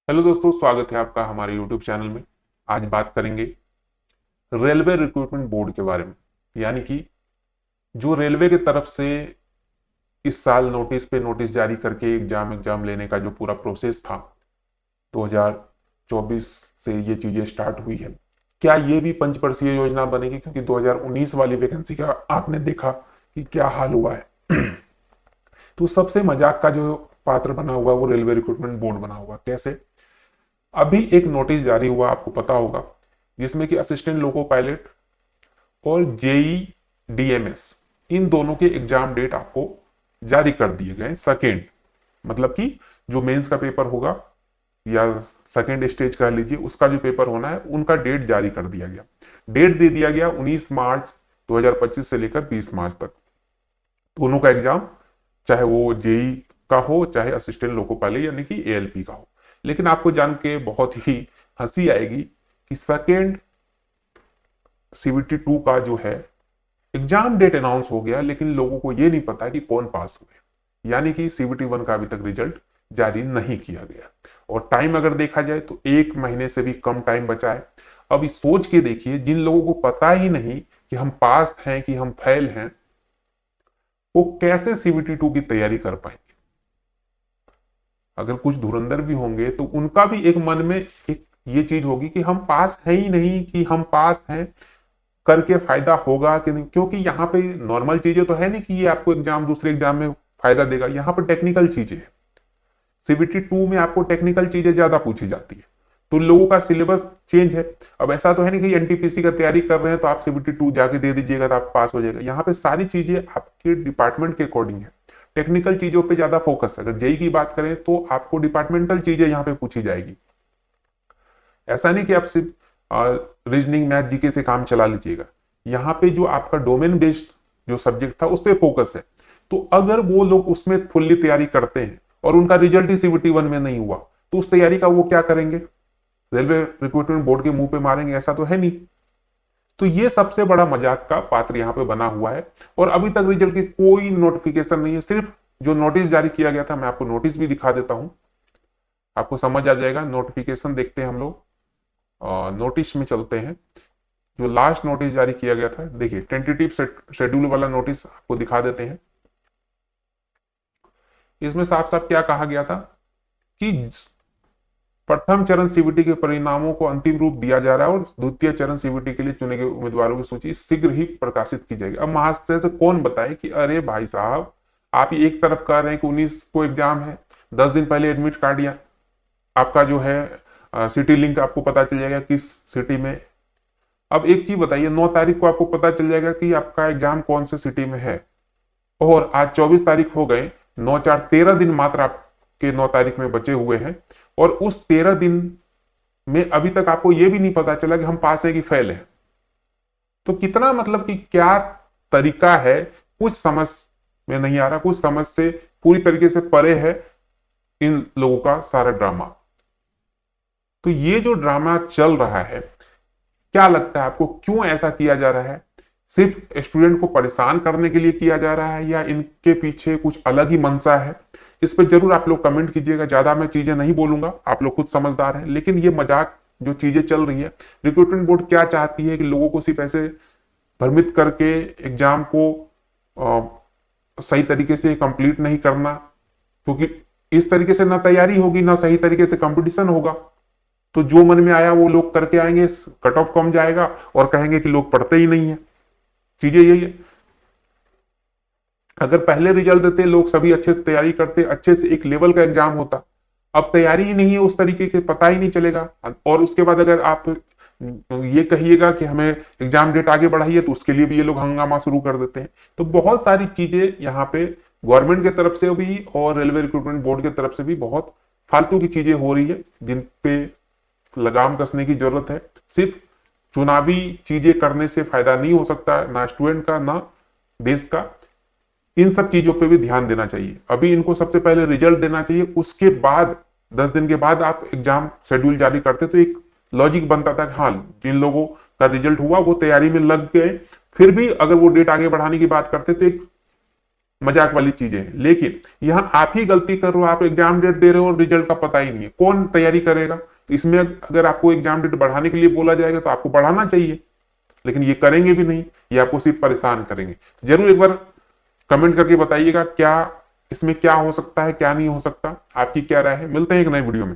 Hello दोस्तों, स्वागत है आपका हमारे यूट्यूब चैनल में। आज बात करेंगे रेलवे रिक्रूटमेंट बोर्ड के बारे में। यानी कि जो रेलवे की तरफ से इस साल नोटिस पे नोटिस जारी करके एग्जाम लेने का जो पूरा प्रोसेस था, 2024 से ये चीजें स्टार्ट हुई है। क्या ये भी पंचवर्षीय योजना बनेगी? क्योंकि 2019 वाली वैकेंसी का आपने देखा कि क्या हाल हुआ है। तो सबसे मजाक का जो पात्र बना हुआ वो रेलवे रिक्रूटमेंट बोर्ड बना हुआ। कैसे? अभी एक नोटिस जारी हुआ, आपको पता होगा, जिसमें कि असिस्टेंट लोको पायलट और जेई डीएमएस इन दोनों के एग्जाम डेट आपको जारी कर दिए गए। सेकेंड मतलब कि जो मेंस का पेपर होगा या सेकेंड स्टेज कह लीजिए, उसका जो पेपर होना है उनका डेट जारी कर दिया गया। डेट दे दिया गया 19 मार्च 2025 से लेकर 20 मार्च तक। दोनों का एग्जाम, चाहे वो जेई का हो चाहे असिस्टेंट लोको पायलट यानी कि एएलपी का हो। लेकिन आपको जान के बहुत ही हंसी आएगी कि सेकेंड सीबीटी 2 का जो है एग्जाम डेट अनाउंस हो गया, लेकिन लोगों को यह नहीं पता कि कौन पास हुए। यानी कि सीबीटी 1 का अभी तक रिजल्ट जारी नहीं किया गया। और टाइम अगर देखा जाए तो 1 महीने से भी कम टाइम बचा है। अभी सोच के देखिए, जिन लोगों को पता ही नहीं कि हम पास हैं कि हम फेल हैं, वो कैसे सीबीटी 2 की तैयारी कर पाएंगे। अगर कुछ धुरंधर भी होंगे तो उनका भी एक मन में एक ये चीज होगी कि हम पास है ही नहीं, कि हम पास हैं करके फायदा होगा कि नहीं। क्योंकि यहाँ पे नॉर्मल चीजें तो है नहीं कि ये आपको एग्जाम दूसरे एग्जाम में फायदा देगा। यहाँ पर टेक्निकल चीजें हैं। सीबीटी 2 में आपको टेक्निकल चीजें ज्यादा पूछी जाती है, तो लोगों का सिलेबस चेंज है। अब ऐसा तो है नहीं कि एनटीपीसी का तैयारी कर रहे हैं तो आप सीबीटी 2 जाके दे दीजिएगा तो आप पास हो जाएगा। यहाँ पे सारी चीजें आपके डिपार्टमेंट के अकॉर्डिंग है। टेक्निकल चीजों पे ज्यादा फोकस है। अगर जेई की बात करें तो आपको डिपार्टमेंटल चीजें यहाँ पे पूछी जाएगी। ऐसा नहीं कि आप सिर्फ रीजनिंग मैथ जीके से काम चला लीजिएगा। यहाँ पे जो आपका डोमेन बेस्ड जो सब्जेक्ट था उस पर फोकस है। तो अगर वो लोग उसमें फुल्ली तैयारी करते हैं और उनका रिजल्ट ही सीबीटी 1 में नहीं हुआ, तो उस तैयारी का वो क्या करेंगे? रेलवे रिक्रूटमेंट बोर्ड के मुंह पे मारेंगे? ऐसा तो है नहीं। तो ये सबसे बड़ा मजाक का पात्र यहाँ पे बना हुआ है। और अभी तक रिजल्ट की कोई नोटिफिकेशन नहीं है। सिर्फ जो नोटिस जारी किया गया था, मैं आपको नोटिस भी दिखा देता हूं, आपको समझ आ जाएगा। नोटिफिकेशन देखते हैं हम लोग, नोटिस में चलते हैं। जो लास्ट नोटिस जारी किया गया था, देखिए टेंटेटिव शेड्यूल वाला नोटिस आपको दिखा देते हैं। इसमें साफ साफ क्या कहा गया था कि प्रथम चरण सीबीटी के परिणामों को अंतिम रूप दिया जा रहा है और द्वितीय चरण सीबीटी के लिए चुने गए उम्मीदवारों की सूची शीघ्र ही प्रकाशित की जाएगी। अब महाशय से कौन बताए कि अरे भाई साहब, आप एक तरफ कह रहे हैं कि 19 को एग्जाम है, 10 दिन पहले एडमिट कार्ड या आपका जो है सिटी लिंक आपको पता चल जाएगा किस सिटी में। अब एक चीज बताइए, 9 तारीख को आपको पता चल जाएगा कि आपका एग्जाम कौन से सिटी में है, और आज 24 तारीख हो गए, 9 4 13 दिन मात्र आपके 9 तारीख में बचे हुए हैं। और उस 13 दिन में अभी तक आपको यह भी नहीं पता चला कि हम पास है कि फेल है। तो कितना मतलब कि क्या तरीका है, कुछ समझ में नहीं आ रहा। कुछ समझ से पूरी तरीके से परे है इन लोगों का सारा ड्रामा। तो ये जो ड्रामा चल रहा है, क्या लगता है आपको क्यों ऐसा किया जा रहा है? सिर्फ स्टूडेंट को परेशान करने के लिए किया जा रहा है या इनके पीछे कुछ अलग ही मंशा है? इस पर जरूर आप लोग कमेंट कीजिएगा। ज्यादा मैं चीजें नहीं बोलूंगा, आप लोग खुद समझदार हैं। लेकिन ये मजाक जो चीजें चल रही है, रिक्रूटमेंट बोर्ड क्या चाहती है कि लोगों को सिर्फ ऐसे भ्रमित करके एग्जाम को सही तरीके से कंप्लीट नहीं करना, क्योंकि इस तरीके से ना तैयारी होगी ना सही तरीके से कंपटीशन होगा। तो जो मन में आया वो लोग करके आएंगे, कट ऑफ कम जाएगा और कहेंगे कि लोग पढ़ते ही नहीं है। चीजें यही है। अगर पहले रिजल्ट देते, लोग सभी अच्छे से तैयारी करते, अच्छे से एक लेवल का एग्जाम होता। अब तैयारी ही नहीं है उस तरीके के, पता ही नहीं चलेगा। और उसके बाद अगर आप ये कहिएगा कि हमें एग्जाम डेट आगे बढ़ाइए, तो उसके लिए भी ये लोग हंगामा शुरू कर देते हैं। तो बहुत सारी चीजें यहाँ पे गवर्नमेंट की तरफ से भी और रेलवे रिक्रूटमेंट बोर्ड की तरफ से भी बहुत फालतू की चीजें हो रही है, जिन पे लगाम कसने की जरूरत है। सिर्फ चुनावी चीजें करने से फायदा नहीं हो सकता, ना स्टूडेंट का ना देश का। इन सब चीजों पे भी ध्यान देना चाहिए। अभी इनको सबसे पहले रिजल्ट देना चाहिए, उसके बाद 10 दिन के बाद आप एग्जाम शेड्यूल जारी करते तो एक लॉजिक बनता था कि हाँ, जिन लोगों का रिजल्ट हुआ वो तैयारी में लग गए। फिर भी अगर वो डेट आगे बढ़ाने की बात करते तो एक मजाक वाली चीजें हैं। लेकिन यहाँ आप ही गलती कर रहे हो, आप एग्जाम डेट दे रहे हो और रिजल्ट का पता ही नहीं है, कौन तैयारी करेगा। इसमें अगर आपको एग्जाम डेट बढ़ाने के लिए बोला जाएगा तो आपको बढ़ाना चाहिए, लेकिन ये करेंगे भी नहीं, ये आपको सिर्फ परेशान करेंगे। जरूर एक बार कमेंट करके बताइएगा क्या इसमें क्या हो सकता है, क्या नहीं हो सकता, आपकी क्या राय है। मिलते हैं एक नए वीडियो में।